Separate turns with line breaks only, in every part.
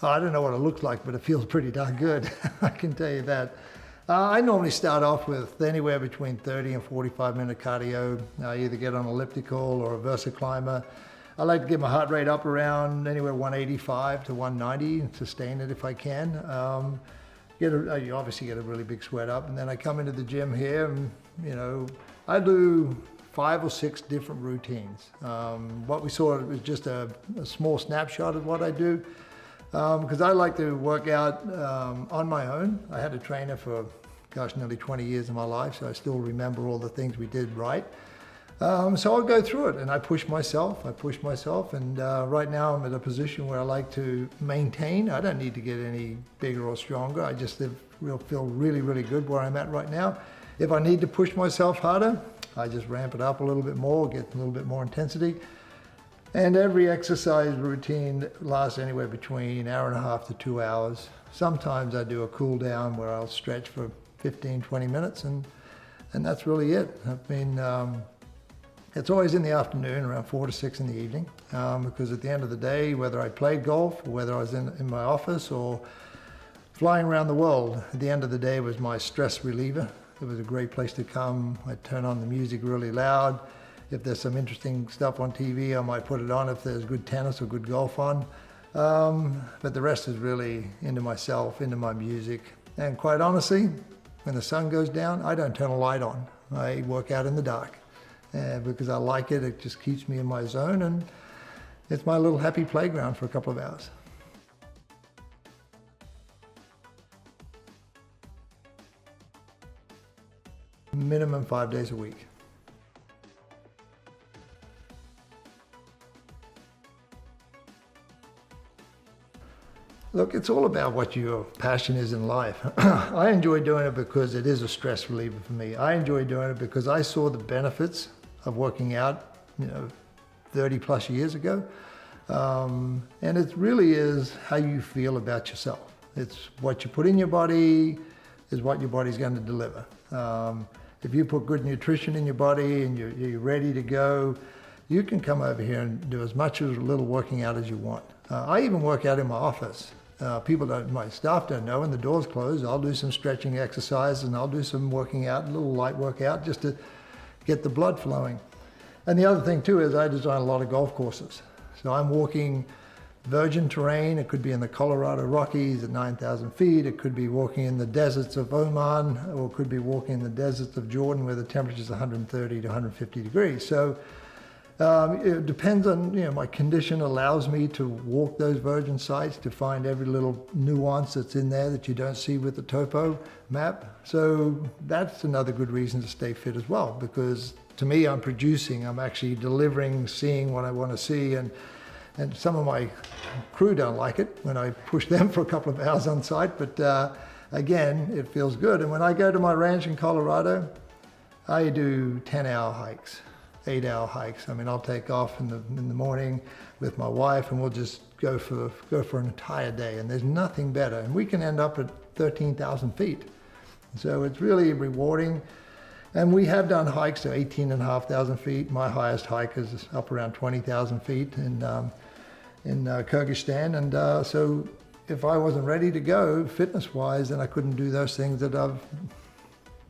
I don't know what it looks like, but it feels pretty darn good. I can tell you that. I normally start off with anywhere between 30 and 45-minute cardio. I either get on elliptical or a VersaClimber. I like to get my heart rate up around anywhere 185 to 190 and sustain it if I can. You obviously get a really big sweat up, and then I come into the gym here and, I do 5 or 6 different routines. What we saw was just a small snapshot of what I do, because I like to work out on my own. I had a trainer for, nearly 20 years of my life, so I still remember all the things we did right. So I'll go through it, and I push myself, and right now I'm at a position where I like to maintain. I don't need to get any bigger or stronger. I just feel really, really good where I'm at right now. If I need to push myself harder, I just ramp it up a little bit more, get a little bit more intensity. And every exercise routine lasts anywhere between 1.5 to 2 hours. Sometimes I do a cool down where I'll stretch for 15, 20 minutes, and that's really it. It's always in the afternoon, around 4 to 6 in the evening, because at the end of the day, whether I played golf or whether I was in my office or flying around the world, at the end of the day was my stress reliever. It was a great place to come. I'd turn on the music really loud. If there's some interesting stuff on TV, I might put it on if there's good tennis or good golf on. But the rest is really into myself, into my music. And quite honestly, when the sun goes down, I don't turn a light on. I work out in the dark. Because I like it. It just keeps me in my zone, and it's my little happy playground for a couple of hours. Minimum 5 days a week. Look, it's all about what your passion is in life. I enjoy doing it because it is a stress reliever for me. I enjoy doing it because I saw the benefits of working out, 30 plus years ago. And it really is how you feel about yourself. It's what you put in your body is what your body's going to deliver. If you put good nutrition in your body and you're ready to go, you can come over here and do as much or as little working out as you want. I even work out in my office. My staff don't know when the door's closed. I'll do some stretching exercises and I'll do some working out, a little light workout just to get the blood flowing. And the other thing too is I design a lot of golf courses. So I'm walking virgin terrain. It could be in the Colorado Rockies at 9,000 feet. It could be walking in the deserts of Oman, or it could be walking in the deserts of Jordan where the temperature is 130 to 150 degrees. So it depends on, my condition allows me to walk those virgin sites to find every little nuance that's in there that you don't see with the topo map. So that's another good reason to stay fit as well, because to me, I'm actually delivering, seeing what I want to see. And some of my crew don't like it when I push them for a couple of hours on site, but again, it feels good. And when I go to my ranch in Colorado, I do 10-hour hikes. 8-hour hikes. I'll take off in the morning with my wife, and we'll just go for an entire day. And there's nothing better. And we can end up at 13,000 feet. So it's really rewarding. And we have done hikes to 18,500 feet. My highest hike is up around 20,000 feet in Kyrgyzstan. And so if I wasn't ready to go fitness-wise, then I couldn't do those things that I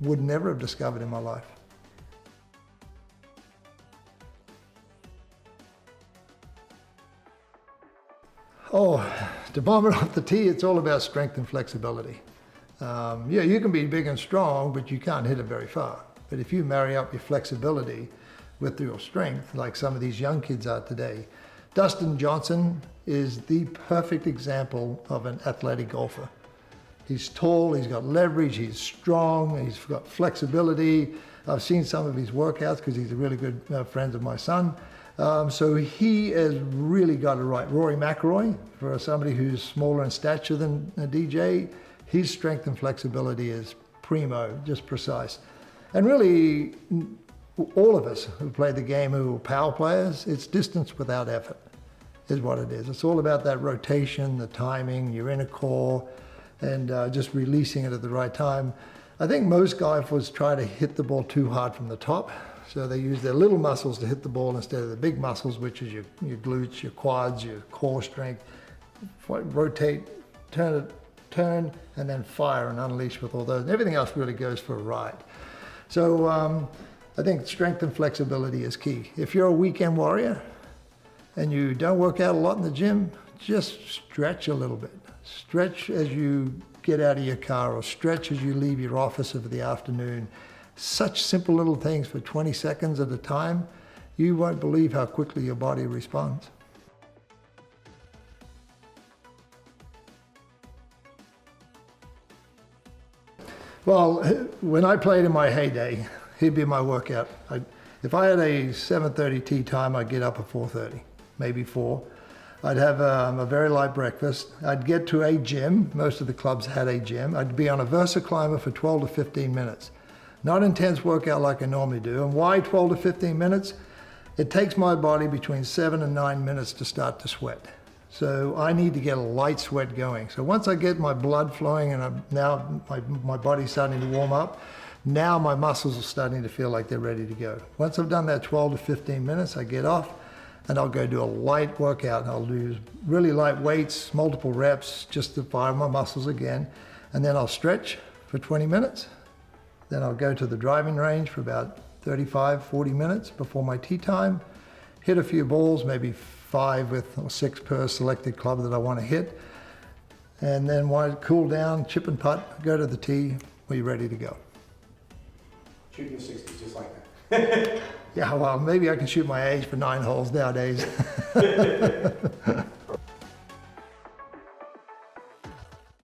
would never have discovered in my life. Oh, to bomb it off the tee, it's all about strength and flexibility. You can be big and strong, but you can't hit it very far. But if you marry up your flexibility with your strength, like some of these young kids are today, Dustin Johnson is the perfect example of an athletic golfer. He's tall, he's got leverage, he's strong, he's got flexibility. I've seen some of his workouts because he's a really good friend of my son. So he has really got it right. Rory McIlroy, for somebody who's smaller in stature than DJ, his strength and flexibility is primo, just precise. And really, all of us who play the game who are power players, it's distance without effort is what it is. It's all about that rotation, the timing, your inner core, and just releasing it at the right time. I think most golfers try to hit the ball too hard from the top. So they use their little muscles to hit the ball instead of the big muscles, which is your glutes, your quads, your core strength. rotate, turn, and then fire and unleash with all those. And everything else really goes for a ride. So I think strength and flexibility is key. If you're a weekend warrior and you don't work out a lot in the gym, just stretch a little bit. Stretch as you get out of your car, or stretch as you leave your office for the afternoon. Such simple little things for 20 seconds at a time. You won't believe how quickly your body responds. Well, when I played in my heyday, he'd be my workout. If I had a 7:30 tee time, I'd get up at 4:30, maybe 4. I'd have a very light breakfast. I'd get to a gym. Most of the clubs had a gym. I'd be on a Versa climber for 12 to 15 minutes. Not intense workout like I normally do. And why 12 to 15 minutes? It takes my body between 7 and 9 minutes to start to sweat. So I need to get a light sweat going. So once I get my blood flowing and now my body's starting to warm up, now my muscles are starting to feel like they're ready to go. Once I've done that 12 to 15 minutes, I get off and I'll go do a light workout. I'll do really light weights, multiple reps, just to fire my muscles again. And then I'll stretch for 20 minutes. Then I'll go to the driving range for about 35, 40 minutes before my tee time. Hit a few balls, maybe 5 or 6 per selected club that I want to hit. And then while I cool down, chip and putt, go to the tee, we're ready to go.
Shooting the 60s, just like that.
Yeah, well, maybe I can shoot my age for 9 holes nowadays.